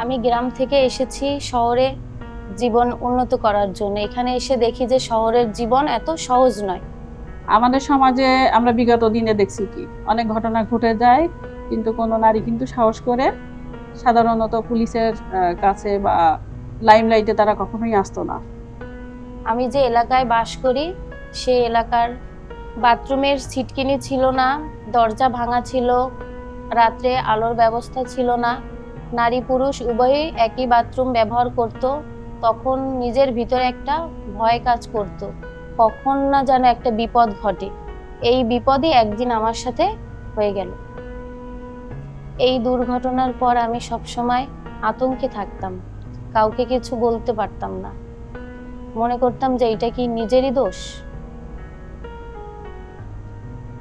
আমি গ্রাম থেকে এসেছি শহরে জীবন উন্নত করার জন্য। এখানে এসে দেখি যে শহরের জীবন এত সহজ নয়। আমাদের সমাজে আমরা বিগত দিনে দেখছি কি অনেক ঘটনা ঘটে যায়, কিন্তু কোনো নারী কিন্তু সাহস করে সাধারণত পুলিশের কাছে বা লাইমলাইটে তারা কখনোই আসতো না। আমি যে এলাকায় বাস করি সেই এলাকার বাথরুমের ছিটকিনি ছিল না, দরজা ভাঙা ছিল, রাত্রে আলোর ব্যবস্থা ছিল না। নারী পুরুষ উভয়ই একই বাথরুম ব্যবহার করত। তখন নিজের ভিতরে একটা ভয় কাজ করত, কখন না যেন একটা বিপদ ঘটে। এই বিপদই একদিন আমার সাথে হয়ে গেল। এই দুর্ঘটনার পর আমি সবসময় আতঙ্কে থাকতাম, কাউকে কিছু বলতে পারতাম না। মনে করতাম যে এটা কি নিজেরই দোষ।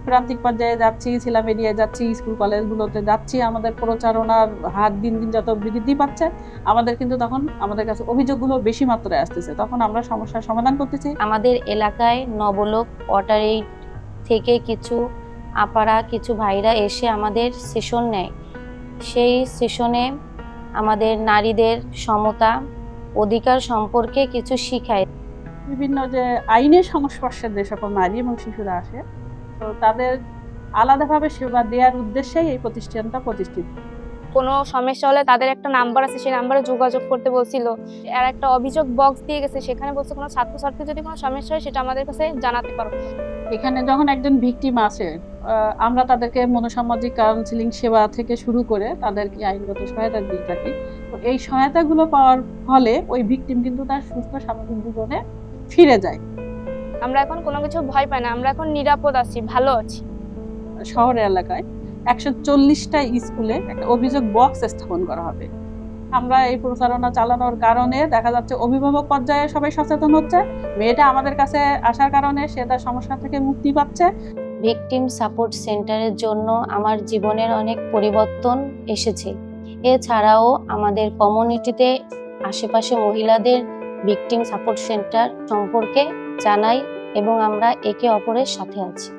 প্রান্তিক পর্যায়ে যাচ্ছি, ছিলাম এড়িয়ে যাচ্ছি, স্কুল কলেজগুলোতে যাচ্ছি, আমাদের প্রচারণার হার দিন দিন যত বৃদ্ধি পাচ্ছে, আমাদের কিন্তু তখন আমাদের কাছে অভিযোগগুলো বেশি মাত্রায় আসতেছে। তখন আমরা সমস্যার সমাধান করতেছি। আমাদের এলাকায় নবলোক ওয়াটার এইড থেকে কিছু আপারা, কিছু ভাইরা এসে আমাদের সেশন নেয়। সেই সেশনে আমাদের নারীদের সমতা অধিকার সম্পর্কে কিছু শিখায়। বিভিন্ন যে আইনের সংস্পর্শে যে সকল নারী এবং শিশুরা আসে, তো তাদের আলাদাভাবে সেবা দেওয়ার উদ্দেশ্যেই এই প্রতিষ্ঠানটা প্রতিষ্ঠিত। কোনো সমস্যা হলে তাদের একটা নাম্বার আছে, সেই নাম্বারে যোগাযোগ করতে বলছিল। আর একটা অভিযোগ বক্স দিয়ে গেছে, সেখানে বলছে কোনো ছাত্রছাত্রী যদি কোনো সমস্যা হয় সেটা আমাদের কাছে জানাতে পারো। এখানে যখন একজন ভিকটিম আসে, আমরা তাদেরকে মনোসামাজিক কাউন্সিলিং সেবা থেকে শুরু করে তাদেরকে আইনগত সহায়তা দিয়ে থাকি। তো এই সহায়তাগুলো পাওয়ার ফলে ওই ভিকটিম কিন্তু তার সুস্থ স্বাভাবিক জীবনে ফিরে যায়। আমরা এখন কোনো কিছু ভয় পাই না, আমরা এখন নিরাপদ আছি, ভালো আছি। শহরের এলাকায় 140টা স্কুলে একটা অভিযোগ বক্স স্থাপন করা হবে। আমরা এই প্রচারণা চালানোর কারণে দেখা যাচ্ছে অভিভাবক পর্যায়ে সবাই সচেতন হচ্ছে, মেয়েটা আমাদের কাছে আসার কারণে সে তার সমস্যা থেকে মুক্তি পাচ্ছে। ভিকটিম সাপোর্ট সেন্টারের জন্য আমার জীবনের অনেক পরিবর্তন এসেছে। এছাড়াও আমাদের কমিউনিটিতে আশেপাশে মহিলাদের ভিকটিম সাপোর্ট সেন্টার সম্পর্কে জানাই এবং আমরা একে অপরের সাথে আছি।